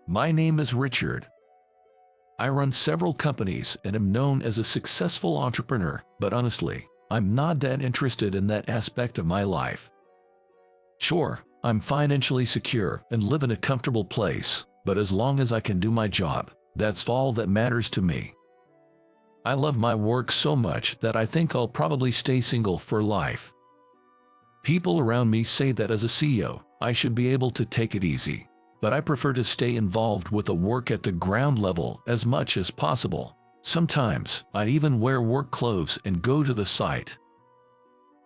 My name is Richard. I run several companies and am known as a successful entrepreneur, but honestly, I'm not that interested in that aspect of my life. Sure, I'm financially secure and live in a comfortable place, but as long as I can do my job, that's all that matters to me. I love my work so much that I think I'll probably stay single for life. People around me say that as a CEO, I should be able to take it easy, but I prefer to stay involved with the work at the ground level as much as possible. Sometimes, I'd even wear work clothes and go to the site.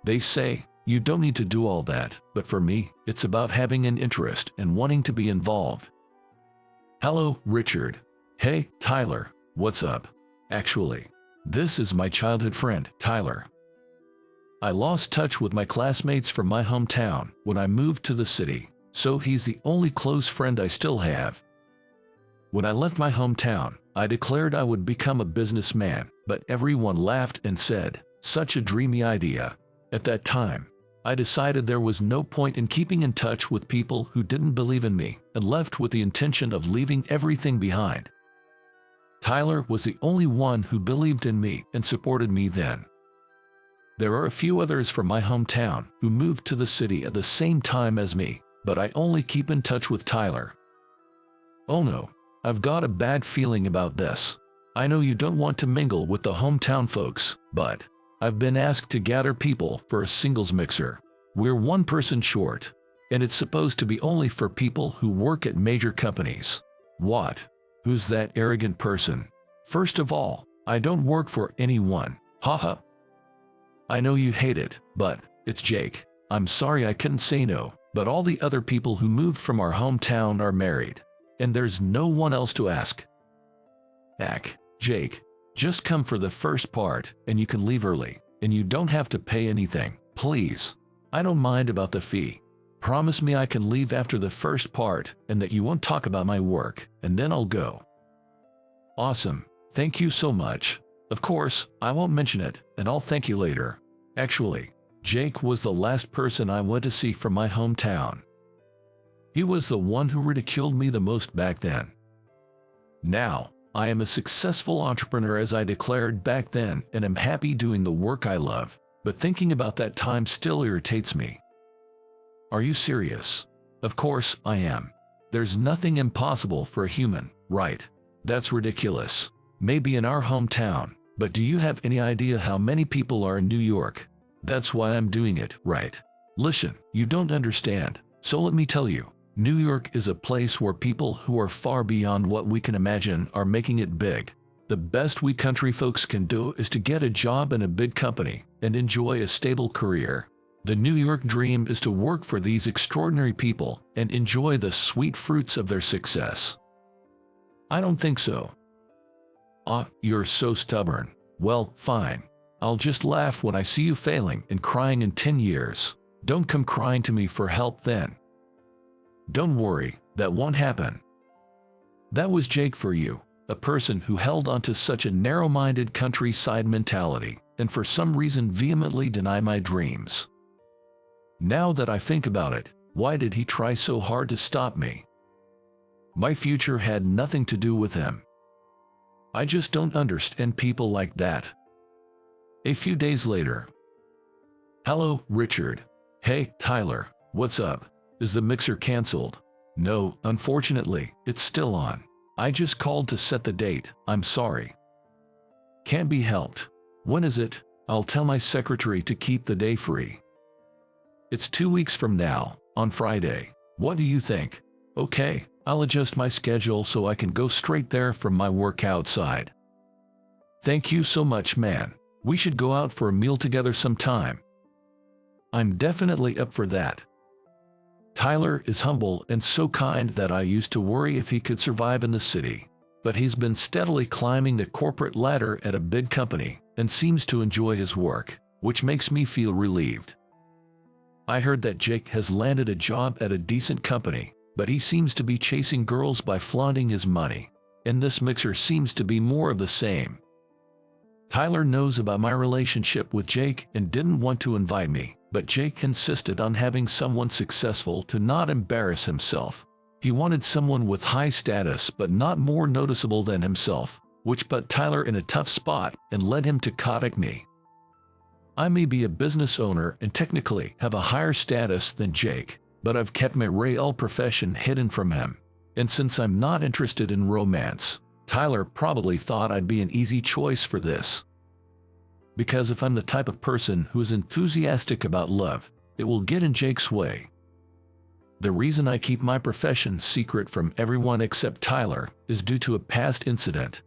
They say, you don't need to do all that, but for me, it's about having an interest and wanting to be involved. Hello, Richard. Hey, Tyler, what's up? Actually, this is my childhood friend, Tyler. I lost touch with my classmates from my hometown when I moved to the city, so he's the only close friend I still have. When I left my hometown, I declared I would become a businessman, but everyone laughed and said, such a dreamy idea. At that time, I decided there was no point in keeping in touch with people who didn't believe in me and left with the intention of leaving everything behind. Tyler was the only one who believed in me and supported me then. There are a few others from my hometown who moved to the city at the same time as me, but I only keep in touch with Tyler. Oh no, I've got a bad feeling about this. I know you don't want to mingle with the hometown folks, but I've been asked to gather people for a singles mixer. We're one person short, and it's supposed to be only for people who work at major companies. What? Who's that arrogant person? First of all, I don't work for anyone. Haha. I know you hate it, but it's Jake. I'm sorry I couldn't say no, but all the other people who moved from our hometown are married, and there's no one else to ask. Jake, just come for the first part, and you can leave early, and you don't have to pay anything, please. I don't mind about the fee. Promise me I can leave after the first part, and that you won't talk about my work, and then I'll go. Awesome, thank you so much. Of course, I won't mention it, and I'll thank you later. Actually, Jake was the last person I went to see from my hometown. He was the one who ridiculed me the most back then. Now, I am a successful entrepreneur as I declared back then and am happy doing the work I love, but thinking about that time still irritates me. Are you serious? Of course I am. There's nothing impossible for a human, right? That's ridiculous. Maybe in our hometown, but do you have any idea how many people are in New York? That's why I'm doing it, right? Listen, you don't understand, so let me tell you. New York is a place where people who are far beyond what we can imagine are making it big. The best we country folks can do is to get a job in a big company and enjoy a stable career. The New York dream is to work for these extraordinary people and enjoy the sweet fruits of their success. I don't think so. You're so stubborn. Well, fine. I'll just laugh when I see you failing and crying in 10 years. Don't come crying to me for help then. Don't worry, that won't happen. That was Jake for you, a person who held onto such a narrow-minded countryside mentality and for some reason vehemently denied my dreams. Now that I think about it, why did he try so hard to stop me? My future had nothing to do with him. I just don't understand people like that. A few days later. Hello, Richard. Hey, Tyler, what's up? Is the mixer canceled? No, unfortunately, it's still on. I just called to set the date, I'm sorry. Can't be helped. When is it? I'll tell my secretary to keep the day free. It's 2 weeks from now, on Friday. What do you think? Okay, I'll adjust my schedule so I can go straight there from my work outside. Thank you so much, man. We should go out for a meal together sometime. I'm definitely up for that. Tyler is humble and so kind that I used to worry if he could survive in the city, but he's been steadily climbing the corporate ladder at a big company and seems to enjoy his work, which makes me feel relieved. I heard that Jake has landed a job at a decent company, but he seems to be chasing girls by flaunting his money, and this mixer seems to be more of the same. Tyler knows about my relationship with Jake and didn't want to invite me, but Jake insisted on having someone successful to not embarrass himself. He wanted someone with high status but not more noticeable than himself, which put Tyler in a tough spot and led him to contact me. I may be a business owner and technically have a higher status than Jake, but I've kept my real profession hidden from him. And since I'm not interested in romance, Tyler probably thought I'd be an easy choice for this. Because if I'm the type of person who is enthusiastic about love, it will get in Jake's way. The reason I keep my profession secret from everyone except Tyler is due to a past incident.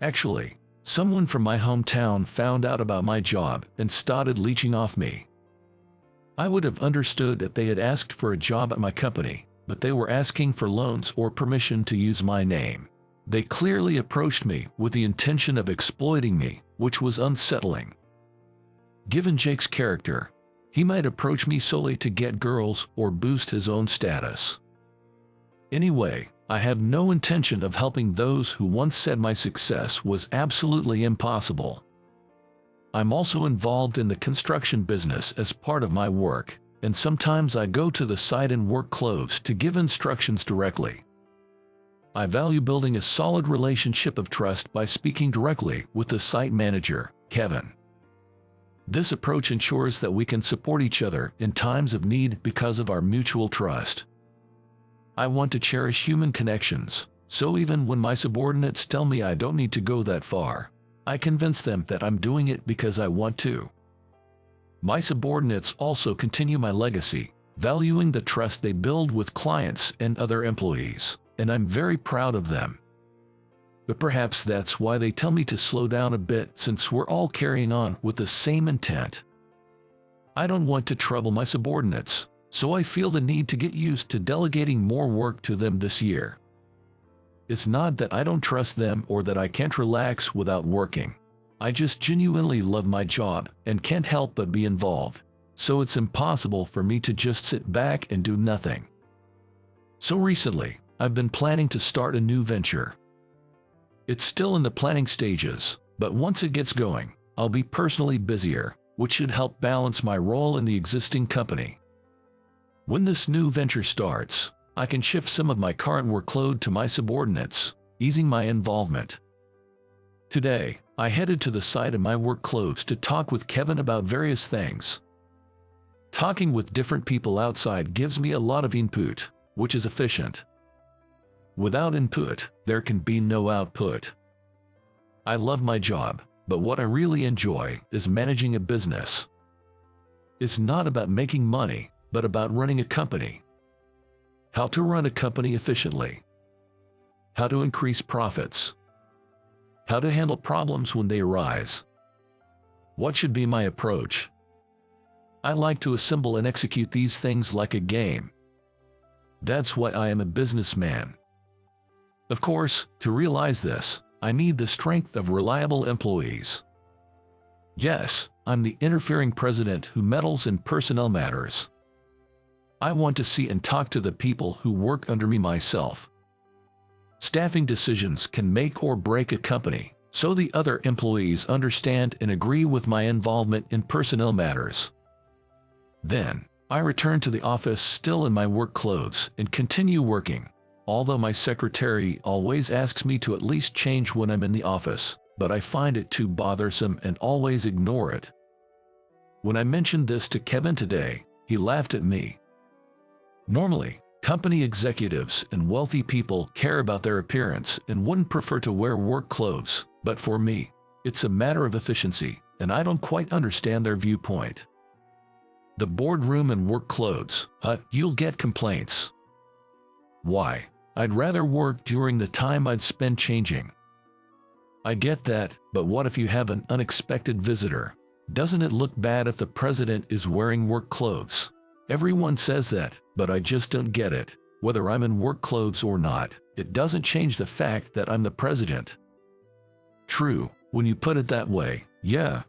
Actually, someone from my hometown found out about my job and started leeching off me. I would have understood if they had asked for a job at my company, but they were asking for loans or permission to use my name. They clearly approached me with the intention of exploiting me, which was unsettling. Given Jake's character, he might approach me solely to get girls or boost his own status. Anyway, I have no intention of helping those who once said my success was absolutely impossible. I'm also involved in the construction business as part of my work, and sometimes I go to the site in work clothes to give instructions directly. I value building a solid relationship of trust by speaking directly with the site manager, Kevin. This approach ensures that we can support each other in times of need because of our mutual trust. I want to cherish human connections, so even when my subordinates tell me I don't need to go that far, I convince them that I'm doing it because I want to. My subordinates also continue my legacy, valuing the trust they build with clients and other employees, and I'm very proud of them. But perhaps that's why they tell me to slow down a bit, since we're all carrying on with the same intent. I don't want to trouble my subordinates, so I feel the need to get used to delegating more work to them this year. It's not that I don't trust them or that I can't relax without working. I just genuinely love my job and can't help but be involved, so it's impossible for me to just sit back and do nothing. So recently, I've been planning to start a new venture. It's still in the planning stages, but once it gets going, I'll be personally busier, which should help balance my role in the existing company. When this new venture starts, I can shift some of my current workload to my subordinates, easing my involvement. Today, I headed to the site in my work clothes to talk with Kevin about various things. Talking with different people outside gives me a lot of input, which is efficient. Without input, there can be no output. I love my job, but what I really enjoy is managing a business. It's not about making money, but about running a company. How to run a company efficiently. How to increase profits. How to handle problems when they arise. What should be my approach? I like to assemble and execute these things like a game. That's why I am a businessman. Of course, to realize this, I need the strength of reliable employees. Yes, I'm the interfering president who meddles in personnel matters. I want to see and talk to the people who work under me myself. Staffing decisions can make or break a company, so the other employees understand and agree with my involvement in personnel matters. Then, I return to the office still in my work clothes and continue working. Although my secretary always asks me to at least change when I'm in the office, but I find it too bothersome and always ignore it. When I mentioned this to Kevin today, he laughed at me. Normally, company executives and wealthy people care about their appearance and wouldn't prefer to wear work clothes, but for me, it's a matter of efficiency, and I don't quite understand their viewpoint. The boardroom and work clothes, you'll get complaints. Why? I'd rather work during the time I'd spend changing. I get that, but what if you have an unexpected visitor? Doesn't it look bad if the president is wearing work clothes? Everyone says that, but I just don't get it. Whether I'm in work clothes or not, it doesn't change the fact that I'm the president. True, when you put it that way, yeah.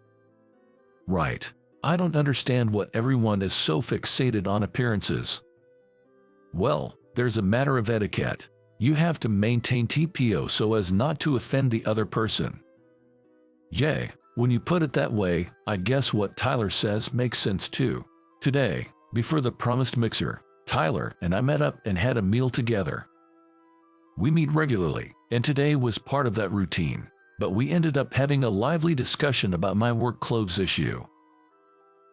Right. I don't understand what everyone is so fixated on appearances. Well, there's a matter of etiquette. You have to maintain TPO so as not to offend the other person. Yay, when you put it that way, I guess what Tyler says makes sense too. Today, before the promised mixer, Tyler and I met up and had a meal together. We meet regularly, and today was part of that routine, but we ended up having a lively discussion about my work clothes issue.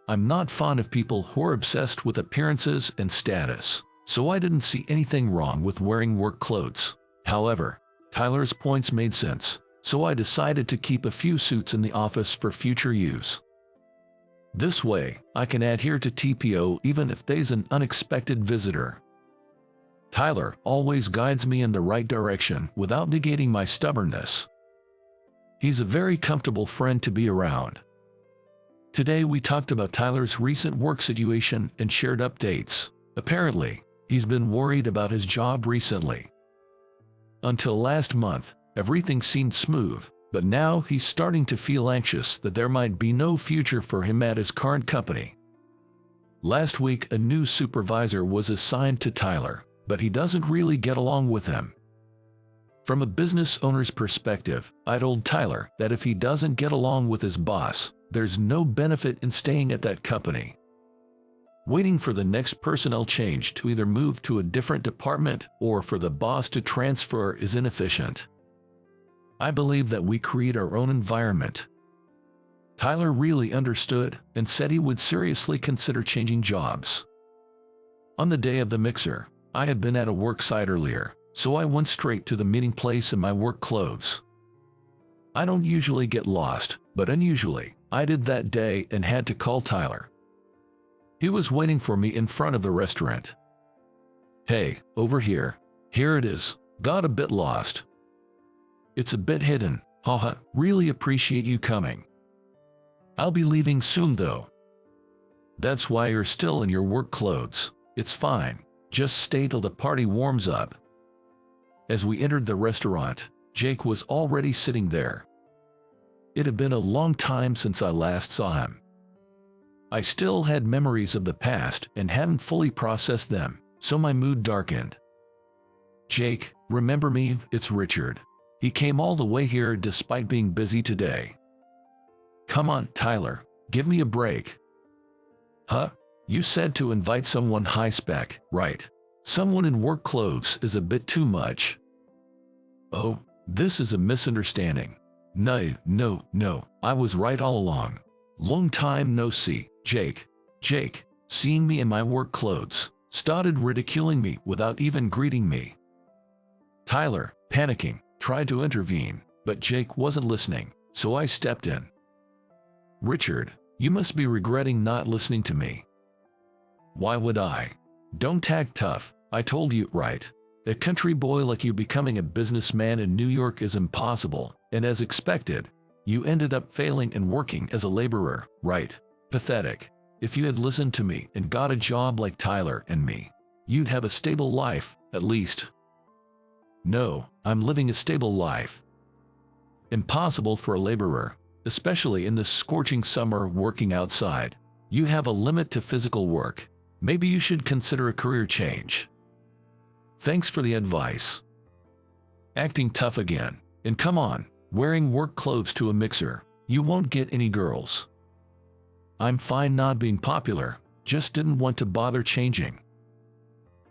I'm not fond of people who are obsessed with appearances and status, so I didn't see anything wrong with wearing work clothes. However, Tyler's points made sense, so I decided to keep a few suits in the office for future use. This way, I can adhere to TPO even if there's an unexpected visitor. Tyler always guides me in the right direction without negating my stubbornness. He's a very comfortable friend to be around. Today we talked about Tyler's recent work situation and shared updates. Apparently, he's been worried about his job recently. Until last month, everything seemed smooth, but now he's starting to feel anxious that there might be no future for him at his current company. Last week, a new supervisor was assigned to Tyler, but he doesn't really get along with him. From a business owner's perspective, I told Tyler that if he doesn't get along with his boss, there's no benefit in staying at that company. Waiting for the next personnel change to either move to a different department or for the boss to transfer is inefficient. I believe that we create our own environment. Tyler really understood and said he would seriously consider changing jobs. On the day of the mixer, I had been at a work site earlier, so I went straight to the meeting place in my work clothes. I don't usually get lost, but unusually, I did that day and had to call Tyler. He was waiting for me in front of the restaurant. "Hey, over here. Here it is. Got a bit lost. It's a bit hidden. Haha, really appreciate you coming. I'll be leaving soon though." "That's why you're still in your work clothes. It's fine. Just stay till the party warms up." As we entered the restaurant, Jake was already sitting there. It had been a long time since I last saw him. I still had memories of the past and hadn't fully processed them, so my mood darkened. "Jake, remember me? It's Richard. He came all the way here despite being busy today." "Come on, Tyler, give me a break." "Huh? You said to invite someone high spec, right? Someone in work clothes is a bit too much." "Oh, this is a misunderstanding. No, I was right all along. Long time no see, Jake." Jake, seeing me in my work clothes, started ridiculing me without even greeting me. Tyler, panicking, tried to intervene, but Jake wasn't listening, so I stepped in. "Richard, you must be regretting not listening to me." "Why would I? Don't act tough, I told you, right? A country boy like you becoming a businessman in New York is impossible, and as expected, you ended up failing and working as a laborer, right? Pathetic. If you had listened to me and got a job like Tyler and me, you'd have a stable life, at least." "No, I'm living a stable life." "Impossible for a laborer, especially in this scorching summer working outside. You have a limit to physical work. Maybe you should consider a career change." "Thanks for the advice." Acting tough again. And come on, wearing work clothes to a mixer, you won't get any girls. "I'm fine not being popular, just didn't want to bother changing."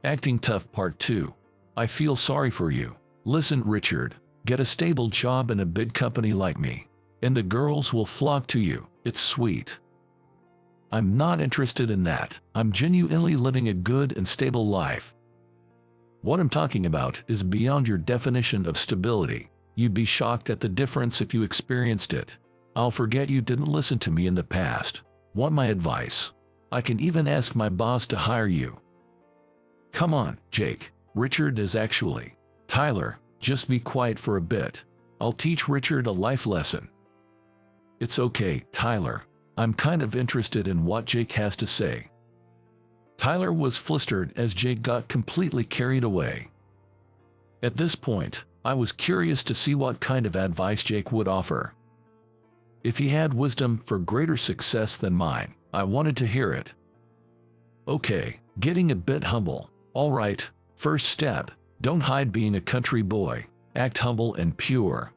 Acting tough part 2. "I feel sorry for you. Listen, Richard, get a stable job in a big company like me, and the girls will flock to you. It's sweet." "I'm not interested in that. I'm genuinely living a good and stable life." "What I'm talking about is beyond your definition of stability. You'd be shocked at the difference if you experienced it. I'll forget you didn't listen to me in the past. Want my advice? I can even ask my boss to hire you." "Come on, Jake. Richard is actually..." "Tyler, just be quiet for a bit. I'll teach Richard a life lesson." "It's okay, Tyler. I'm kind of interested in what Jake has to say." Tyler was flustered as Jake got completely carried away. At this point, I was curious to see what kind of advice Jake would offer. If he had wisdom for greater success than mine, I wanted to hear it. "Okay, getting a bit humble. All right, first step, don't hide being a country boy. Act humble and pure."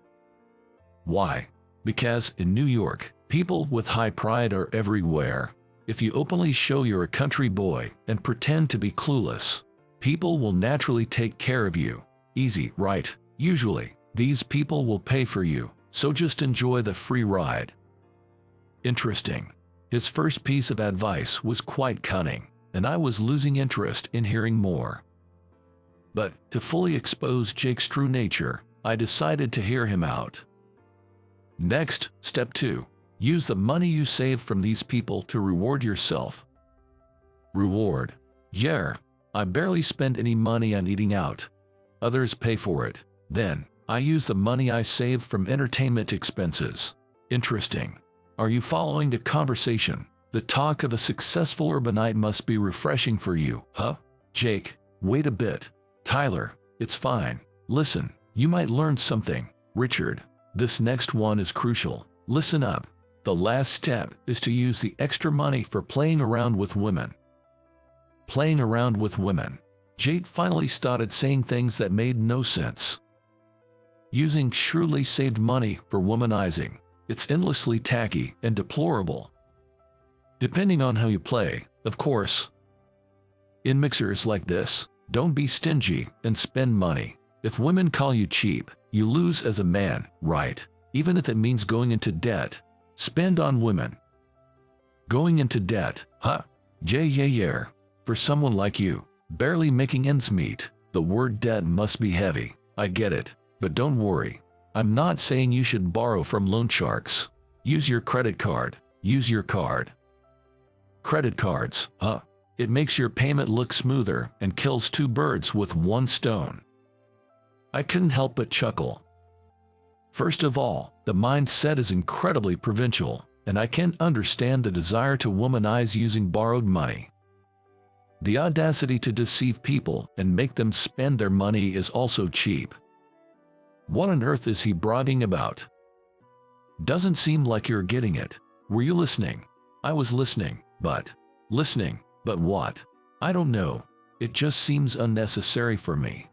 "Why?" "Because in New York, people with high pride are everywhere. If you openly show you're a country boy and pretend to be clueless, people will naturally take care of you. Easy, right? Usually, these people will pay for you, so just enjoy the free ride. Interesting. His first piece of advice was quite cunning, and I was losing interest in hearing more. But to fully expose Jake's true nature, I decided to hear him out. Next, step 2. Use the money you save from these people to reward yourself. Reward. Yeah, I barely spend any money on eating out. Others pay for it. Then, I use the money I save from entertainment expenses. Interesting. Are you following the conversation? The talk of a successful urbanite must be refreshing for you, huh? Jake, wait a bit. Tyler, it's fine. Listen, you might learn something. Richard, this next one is crucial. Listen up. The last step is to use the extra money for playing around with women. Playing around with women. Jake finally started saying things that made no sense. Using surely saved money for womanizing. It's endlessly tacky and deplorable. Depending on how you play, of course. In mixers like this, don't be stingy and spend money. If women call you cheap, you lose as a man, right? Even if it means going into debt. Spend on women. Going into debt, huh? Yeah. For someone like you, barely making ends meet, the word debt must be heavy. I get it, but don't worry. I'm not saying you should borrow from loan sharks. Use your credit card. Use your card. Credit cards, huh? It makes your payment look smoother and kills two birds with one stone. I couldn't help but chuckle. First of all, the mindset is incredibly provincial, and I can't understand the desire to womanize using borrowed money. The audacity to deceive people and make them spend their money is also cheap. What on earth is he bragging about? Doesn't seem like you're getting it. Were you listening? I was listening, but what? I don't know. It just seems unnecessary for me.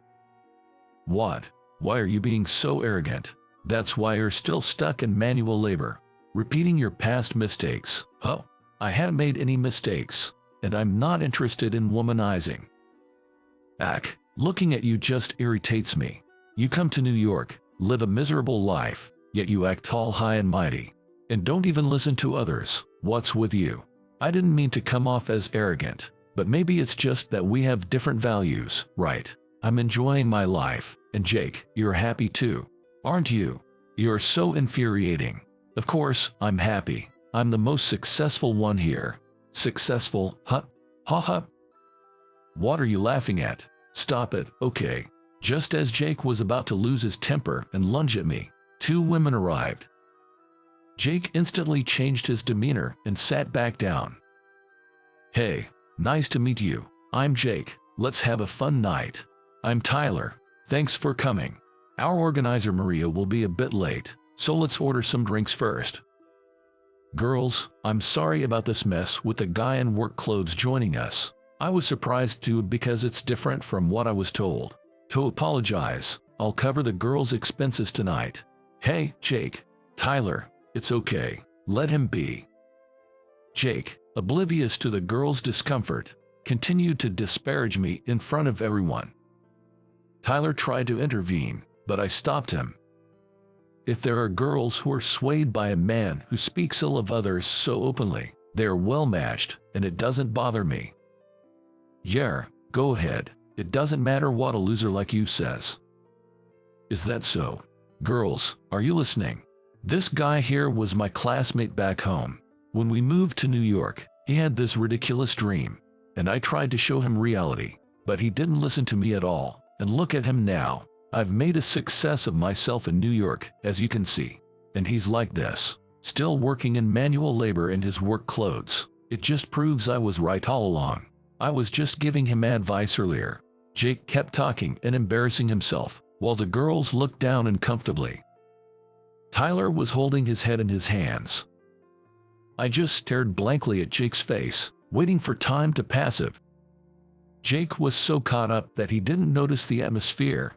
What? Why are you being so arrogant? That's why you're still stuck in manual labor, repeating your past mistakes. Oh, I haven't made any mistakes, and I'm not interested in womanizing. Looking at you just irritates me. You come to New York, live a miserable life, yet you act tall, high and mighty, and don't even listen to others. What's with you? I didn't mean to come off as arrogant, but maybe it's just that we have different values, right? I'm enjoying my life, and Jake, you're happy too, aren't you? You're so infuriating. Of course, I'm happy. I'm the most successful one here. Successful, huh? Ha ha. What are you laughing at? Stop it, okay. Just as Jake was about to lose his temper and lunge at me, two women arrived. Jake instantly changed his demeanor and sat back down. Hey, nice to meet you. I'm Jake. Let's have a fun night. I'm Tyler. Thanks for coming. Our organizer Maria will be a bit late, so let's order some drinks first. Girls, I'm sorry about this mess with the guy in work clothes joining us. I was surprised too because it's different from what I was told. To apologize, I'll cover the girls' expenses tonight. Hey, Jake. Tyler, it's okay. Let him be. Jake, oblivious to the girls' discomfort, continued to disparage me in front of everyone. Tyler tried to intervene, but I stopped him. If there are girls who are swayed by a man who speaks ill of others so openly, they are well matched, and it doesn't bother me. Yeah, go ahead. It doesn't matter what a loser like you says. Is that so? Girls, are you listening? This guy here was my classmate back home. When we moved to New York, he had this ridiculous dream, and I tried to show him reality, but he didn't listen to me at all. And look at him now. I've made a success of myself in New York, as you can see. And he's like this, still working in manual labor in his work clothes. It just proves I was right all along. I was just giving him advice earlier. Jake kept talking and embarrassing himself, while the girls looked down uncomfortably. Tyler was holding his head in his hands. I just stared blankly at Jake's face, waiting for time to pass. Jake was so caught up that he didn't notice the atmosphere.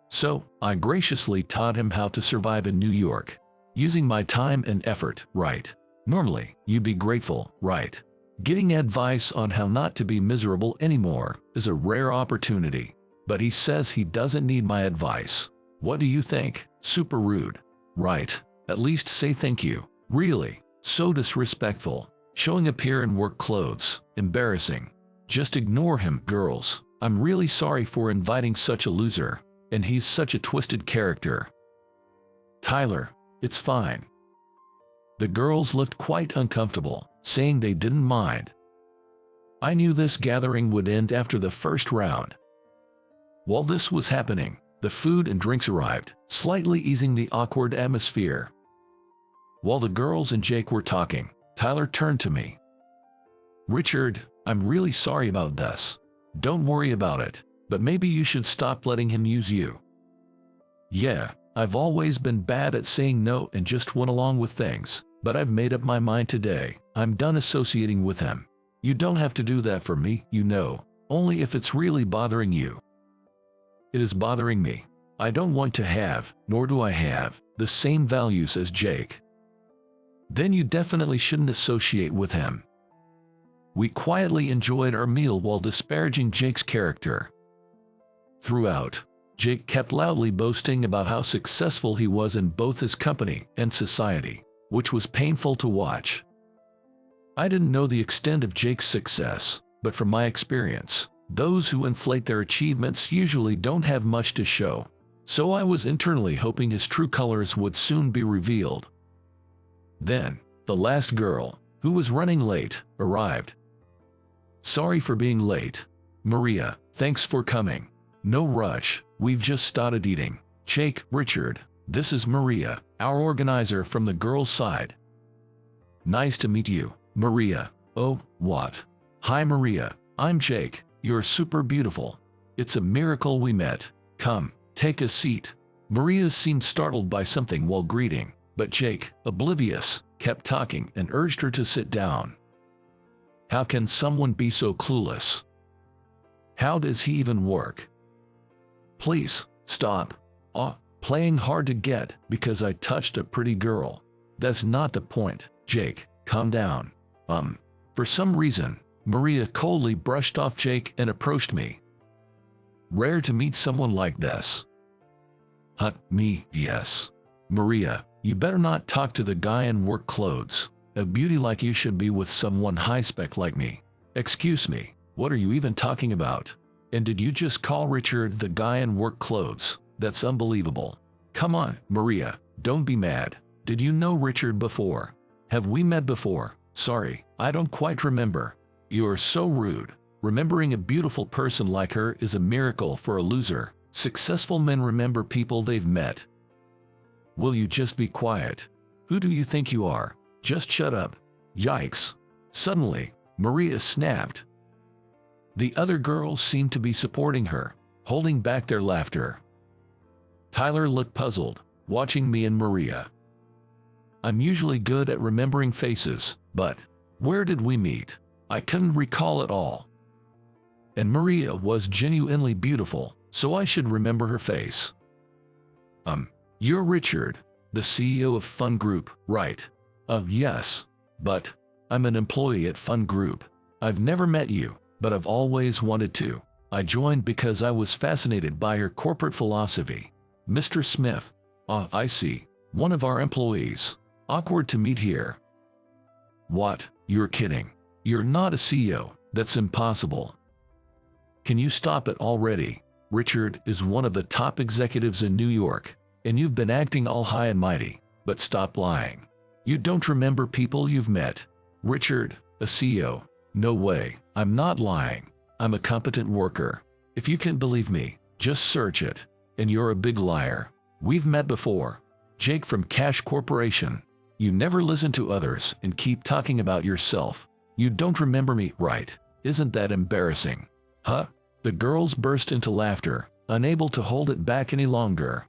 So, I graciously taught him how to survive in New York, using my time and effort, right? Normally, you'd be grateful, right? Getting advice on how not to be miserable anymore is a rare opportunity. But he says he doesn't need my advice. What do you think? Super rude. Right. At least say thank you. Really. So disrespectful. Showing up here in work clothes. Embarrassing. Just ignore him, girls. I'm really sorry for inviting such a loser. And he's such a twisted character. Tyler, it's fine. The girls looked quite uncomfortable, saying they didn't mind. I knew this gathering would end after the first round. While this was happening, the food and drinks arrived, slightly easing the awkward atmosphere. While the girls and Jake were talking, Tyler turned to me. Richard, I'm really sorry about this. Don't worry about it, but maybe you should stop letting him use you. Yeah, I've always been bad at saying no and just went along with things, but I've made up my mind today. I'm done associating with him. You don't have to do that for me, you know, only if it's really bothering you. It is bothering me. I don't want to have, nor do I have, the same values as Jake. Then you definitely shouldn't associate with him. We quietly enjoyed our meal while disparaging Jake's character. Throughout, Jake kept loudly boasting about how successful he was in both his company and society, which was painful to watch. I didn't know the extent of Jake's success, but from my experience, those who inflate their achievements usually don't have much to show, so I was internally hoping his true colors would soon be revealed. Then, the last girl, who was running late, arrived. Sorry for being late. Maria, thanks for coming. No rush, we've just started eating. Jake, Richard, this is Maria, our organizer from the girls' side. Nice to meet you, Maria. Oh, what? Hi Maria, I'm Jake. You're super beautiful. It's a miracle we met. Come, take a seat. Maria seemed startled by something while greeting, but Jake, oblivious, kept talking and urged her to sit down. How can someone be so clueless? How does he even work? Please, stop. Playing hard to get because I touched a pretty girl. That's not the point, Jake, calm down. For some reason, Maria coldly brushed off Jake and approached me. Rare to meet someone like this. Me, yes. Maria, you better not talk to the guy in work clothes. A beauty like you should be with someone high-spec like me. Excuse me, what are you even talking about? And did you just call Richard the guy in work clothes? That's unbelievable. Come on, Maria, don't be mad. Did you know Richard before? Have we met before? Sorry, I don't quite remember. You are so rude. Remembering a beautiful person like her is a miracle for a loser. Successful men remember people they've met. Will you just be quiet? Who do you think you are? Just shut up. Yikes. Suddenly, Maria snapped. The other girls seemed to be supporting her, holding back their laughter. Tyler looked puzzled, watching me and Maria. I'm usually good at remembering faces, but where did we meet? I couldn't recall at all. And Maria was genuinely beautiful, so I should remember her face. You're Richard, the CEO of Fun Group, right? Yes, but I'm an employee at Fun Group. I've never met you, but I've always wanted to. I joined because I was fascinated by your corporate philosophy. Mr. Smith. I see. One of our employees. Awkward to meet here. What? You're kidding. You're not a CEO. That's impossible. Can you stop it already? Richard is one of the top executives in New York, and you've been acting all high and mighty, but stop lying. You don't remember people you've met. Richard, a CEO. No way. I'm not lying. I'm a competent worker. If you can't believe me, just search it. And you're a big liar. We've met before. Jake from Cash Corporation. You never listen to others and keep talking about yourself. You don't remember me, right? Isn't that embarrassing? Huh? The girls burst into laughter, unable to hold it back any longer.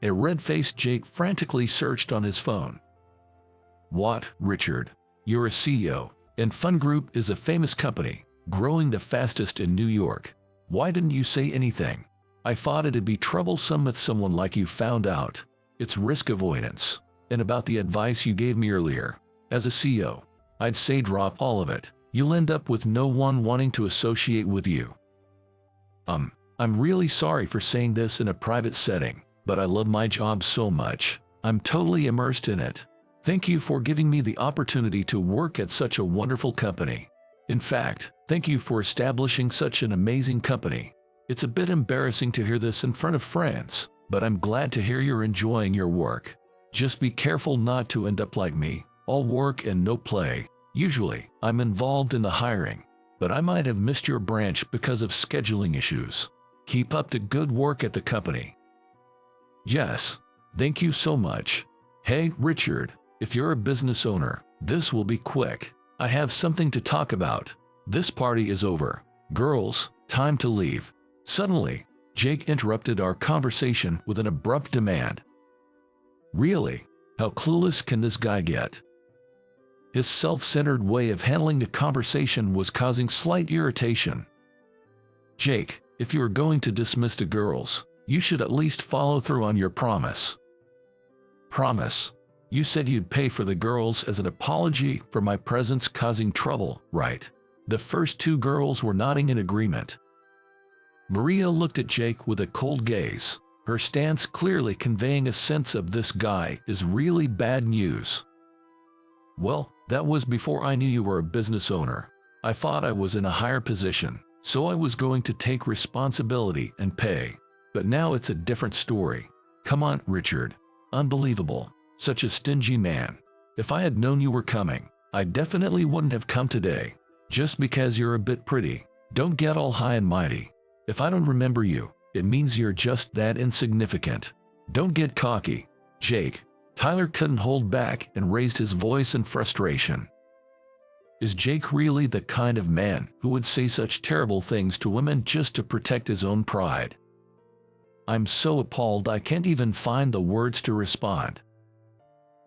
A red-faced Jake frantically searched on his phone. What, Richard? You're a CEO, and Fun Group is a famous company, growing the fastest in New York. Why didn't you say anything? I thought it'd be troublesome if someone like you found out. It's risk avoidance. And about the advice you gave me earlier. As a CEO, I'd say drop all of it. You'll end up with no one wanting to associate with you. I'm really sorry for saying this in a private setting, but I love my job so much. I'm totally immersed in it. Thank you for giving me the opportunity to work at such a wonderful company. In fact, thank you for establishing such an amazing company. It's a bit embarrassing to hear this in front of friends, but I'm glad to hear you're enjoying your work. Just be careful not to end up like me, all work and no play. Usually, I'm involved in the hiring, but I might have missed your branch because of scheduling issues. Keep up the good work at the company. Yes, thank you so much. Hey, Richard, if you're a business owner, this will be quick. I have something to talk about. This party is over. Girls, time to leave. Suddenly, Jake interrupted our conversation with an abrupt demand. Really? How clueless can this guy get? His self-centered way of handling the conversation was causing slight irritation. Jake, if you are going to dismiss the girls, you should at least follow through on your promise. Promise? You said you'd pay for the girls as an apology for my presence causing trouble, right? The first two girls were nodding in agreement. Maria looked at Jake with a cold gaze, her stance clearly conveying a sense of this guy is really bad news. Well, that was before I knew you were a business owner. I thought I was in a higher position, so I was going to take responsibility and pay. But now it's a different story. Come on, Richard. Unbelievable. Such a stingy man. If I had known you were coming, I definitely wouldn't have come today. Just because you're a bit pretty, don't get all high and mighty. If I don't remember you, it means you're just that insignificant. Don't get cocky. Jake. Tyler couldn't hold back and raised his voice in frustration. Is Jake really the kind of man who would say such terrible things to women just to protect his own pride? I'm so appalled I can't even find the words to respond.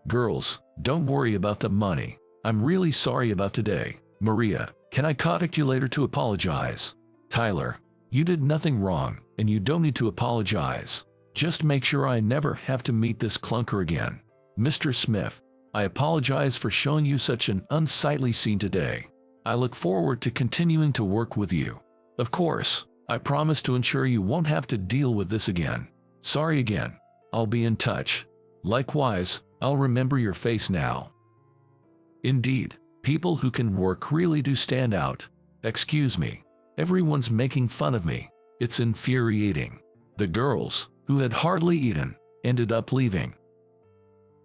Girls, don't worry about the money. I'm really sorry about today. Maria, can I contact you later to apologize? Tyler, you did nothing wrong, and you don't need to apologize. Just make sure I never have to meet this clunker again. Mr. Smith, I apologize for showing you such an unsightly scene today. I look forward to continuing to work with you. Of course, I promise to ensure you won't have to deal with this again. Sorry again. I'll be in touch. Likewise, I'll remember your face now. Indeed, people who can work really do stand out. Excuse me. Everyone's making fun of me. It's infuriating. The girls, who had hardly eaten, ended up leaving.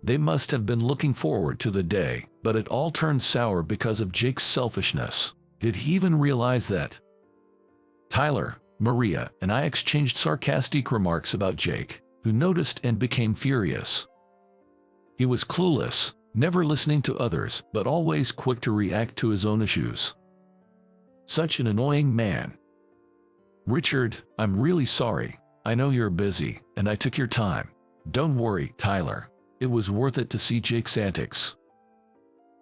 They must have been looking forward to the day, but it all turned sour because of Jake's selfishness. Did he even realize that? Tyler, Maria, and I exchanged sarcastic remarks about Jake, who noticed and became furious. He was clueless, never listening to others, but always quick to react to his own issues. Such an annoying man. Richard, I'm really sorry. I know you're busy, and I took your time. Don't worry, Tyler. It was worth it to see Jake's antics.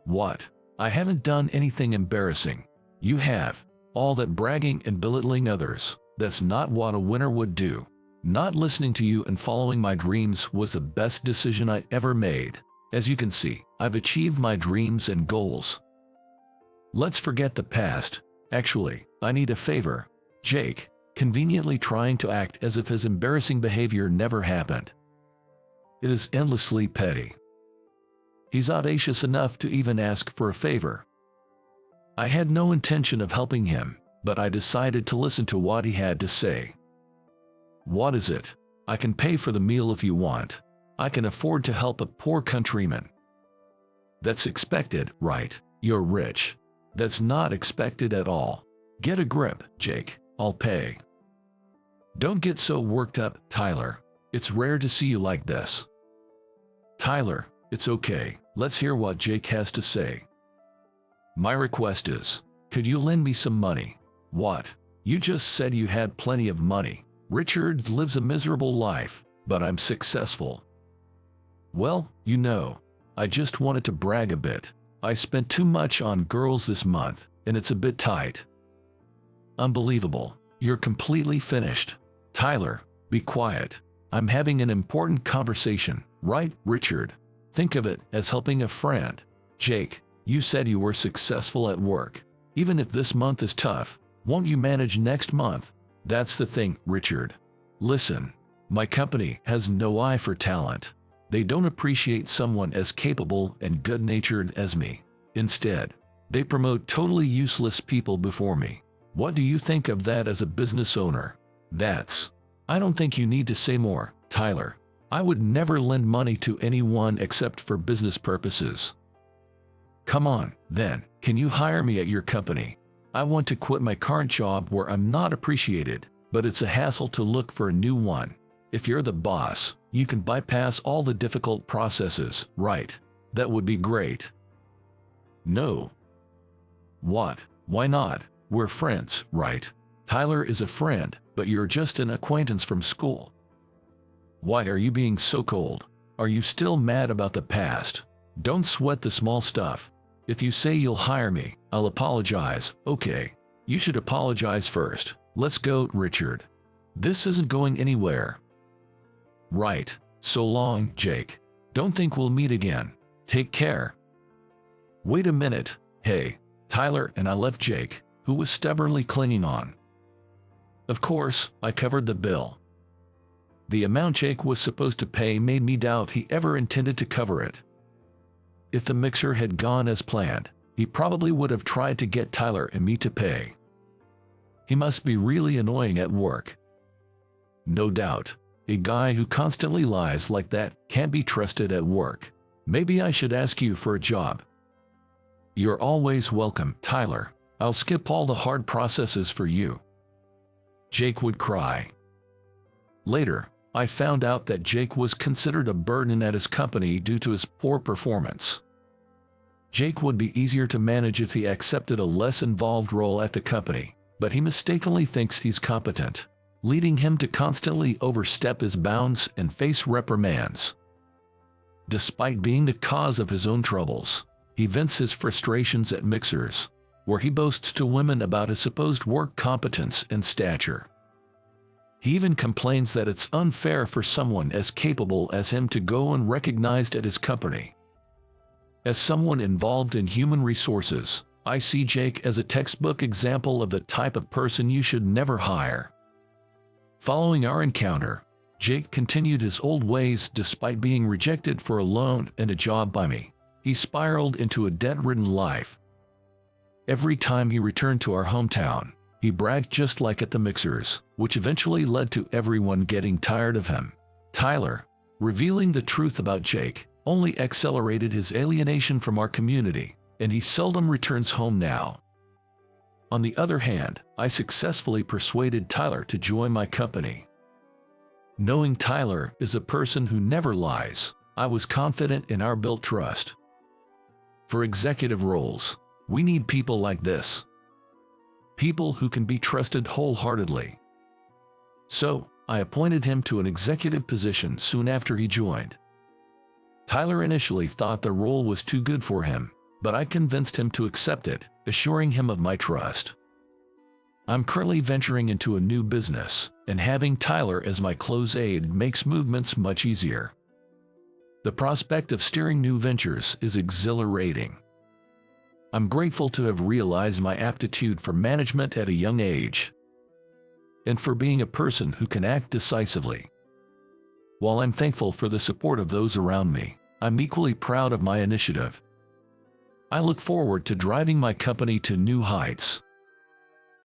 What? I haven't done anything embarrassing. You have. All that bragging and belittling others. That's not what a winner would do. Not listening to you and following my dreams was the best decision I ever made. As you can see, I've achieved my dreams and goals. Let's forget the past. Actually, I need a favor. Jake, conveniently trying to act as if his embarrassing behavior never happened. It is endlessly petty. He's audacious enough to even ask for a favor. I had no intention of helping him, but I decided to listen to what he had to say. What is it? I can pay for the meal if you want. I can afford to help a poor countryman. That's expected, right? You're rich. That's not expected at all. Get a grip, Jake. I'll pay. Don't get so worked up, Tyler. It's rare to see you like this. Tyler, it's okay. Let's hear what Jake has to say. My request is, could you lend me some money? What? You just said you had plenty of money. Richard lives a miserable life, but I'm successful. Well, you know, I just wanted to brag a bit. I spent too much on girls this month, and it's a bit tight. Unbelievable. You're completely finished. Tyler, be quiet. I'm having an important conversation, right, Richard? Think of it as helping a friend. Jake, you said you were successful at work. Even if this month is tough, won't you manage next month? That's the thing, Richard. Listen, my company has no eye for talent. They don't appreciate someone as capable and good-natured as me. Instead, they promote totally useless people before me. What do you think of that as a business owner? I don't think you need to say more, Tyler. I would never lend money to anyone except for business purposes. Come on, then, can you hire me at your company? I want to quit my current job where I'm not appreciated, but it's a hassle to look for a new one. If you're the boss, you can bypass all the difficult processes, right? That would be great. No. What? Why not? We're friends, right? Tyler is a friend, but you're just an acquaintance from school. Why are you being so cold? Are you still mad about the past? Don't sweat the small stuff. If you say you'll hire me, I'll apologize. Okay. You should apologize first. Let's go, Richard. This isn't going anywhere. Right. So long, Jake. Don't think we'll meet again. Take care. Wait a minute. Hey, Tyler, and I left Jake, who was stubbornly clinging on. Of course, I covered the bill. The amount Jake was supposed to pay made me doubt he ever intended to cover it. If the mixer had gone as planned, he probably would have tried to get Tyler and me to pay. He must be really annoying at work. No doubt, a guy who constantly lies like that can't be trusted at work. Maybe I should ask you for a job. You're always welcome, Tyler. I'll skip all the hard processes for you. Jake would cry. Later, I found out that Jake was considered a burden at his company due to his poor performance. Jake would be easier to manage if he accepted a less involved role at the company, but he mistakenly thinks he's competent, leading him to constantly overstep his bounds and face reprimands. Despite being the cause of his own troubles, he vents his frustrations at mixers, where he boasts to women about his supposed work competence and stature. He even complains that it's unfair for someone as capable as him to go unrecognized at his company. As someone involved in human resources, I see Jake as a textbook example of the type of person you should never hire. Following our encounter, Jake continued his old ways despite being rejected for a loan and a job by me. He spiraled into a debt-ridden life. Every time he returned to our hometown, he bragged just like at the mixers, which eventually led to everyone getting tired of him. Tyler, revealing the truth about Jake, only accelerated his alienation from our community, and he seldom returns home now. On the other hand, I successfully persuaded Tyler to join my company. Knowing Tyler is a person who never lies, I was confident in our built trust. For executive roles, we need people like this. People who can be trusted wholeheartedly. So, I appointed him to an executive position soon after he joined. Tyler initially thought the role was too good for him, but I convinced him to accept it, assuring him of my trust. I'm currently venturing into a new business, and having Tyler as my close aide makes movements much easier. The prospect of steering new ventures is exhilarating. I'm grateful to have realized my aptitude for management at a young age, and for being a person who can act decisively. While I'm thankful for the support of those around me, I'm equally proud of my initiative. I look forward to driving my company to new heights.